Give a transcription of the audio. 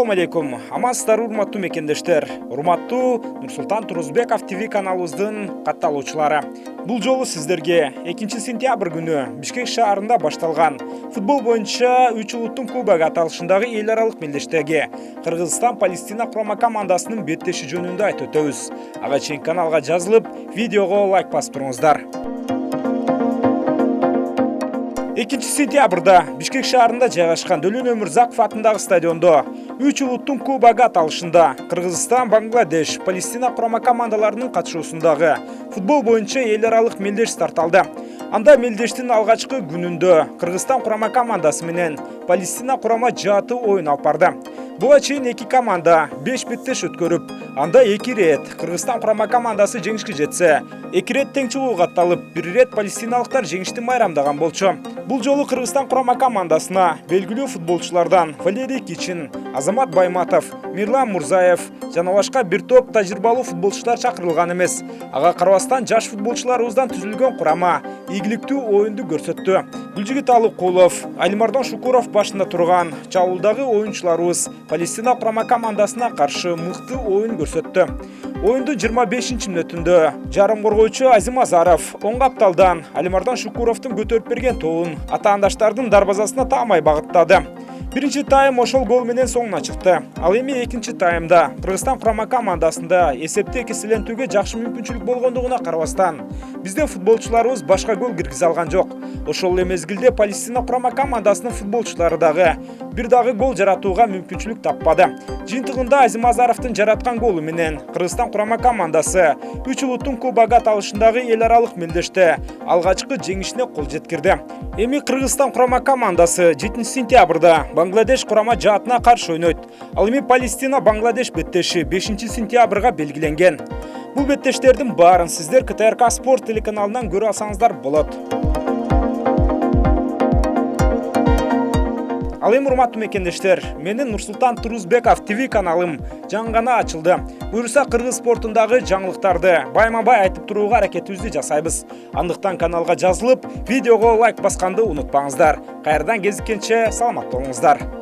Assalamu alaikum. Амансыздар, урматтуу мекендештер. Урматтуу Нурсултан Турузбеков ТВ каналыбыздын катталуучулары. Бул жолу сиздерге 2-сентябрь күнү Бишкек шаарында башталган футбол боюнча 3 улуттун кубогу аталышындагы эл аралык мелдештеги Кыргызстан-Палестина курама командасынын беттеши жөнүндө айтып өтөбүз. Ага чейин каналга жазылып, видеого лайк басып туруңуздар. 2-сентябрда Бишкек шаарында жайгашкан Дөлөн Өмүрзаков атындагы стадиондо 3 улуттун кубогу аталышында Кыргызстан, Бангладеш, Палестина курама командаларынын катышуусундагы футбол боюнча эл аралык мелдеш старталды. Анда мелдештин алгачкы күнүндө Кыргызстан курама командасы менен Палестина курама жааты оюн алып барды. Буга чейин эки команда 5 беттеш өткөрүп, анда 2 рет Кыргызстан курама командасы жеңишке жетсе, 2 рет тең чыгуу катталып, 1 рет палестиналыктар жеңишти майрамдаган болчу. Бул жолу Кыргызстан курама командасына белгилүү футболчулардан Валерий Кичин, Азамат Байматов, Мирлан Мурзаев жана башка бир топ тажрыйбалуу футболчулар чакырылган эмес. Ага карабастан жаш футболчуларыбыздан түзүлгөн курама ийгиликтүү оюнду көрсөттү. Гүлжигит Алыкулов, Алимардан Шукуров башында турган чабуулдагы оюнчуларыбыз Палестина курама командасына каршы мыкты оюн көрсөттү. Оюндун 25-мүнөтүндө жарым коргоочу Азим Азаров оң капталдан Алимардан Шукуровдун көтөрүп берген тобун атаандаштардын дарбазасына таамай багыттады. Биринчи тайм ошол гол менен соңуна чыкты. Ал эми экинчи таймда Кыргызстан курама командасында эсепти экеселентүүгө жакшы мүмкүнчүлүк болгондугуна карабастан, биздин футболчуларыбыз башка гол киргизе алган жок. Ошол эле мезгилде Палестина курама командасынын футболчулары бир дагы гол жаратууга мүмкүнчүлүк таппады. Жыйынтыгында Азим Азаровдун жараткан голу менен Кыргызстан курама командасы 3 улуттун кубогу аталышындагы эл аралык мелдеште алгачкы жеңишине кол жеткирди. Эми Кыргызстан курама командасы 7-сентябрда Бангладеш курама жаатына каршы ойнойт. Ал эми Палестина Бангладеш беттеши 5-сентябрга белгиленген. Бул беттештердин баарын сиздер КТРК Спорт телеканалынан көрө алсаңыздар болот. Ал эми урматтуу мекендештер, менин Нурсултан Турузбеков ТВ каналым жаңы гана ачылды. Буюрса кыргыз спортундагы жаңылыктарды байма-бай айтып турууга аракетибизди жасайбыз. Андыктан каналга жазылып, видеого лайк басканды унутпаңыздар. Кайрадан кезиккенче саламат болуңуздар.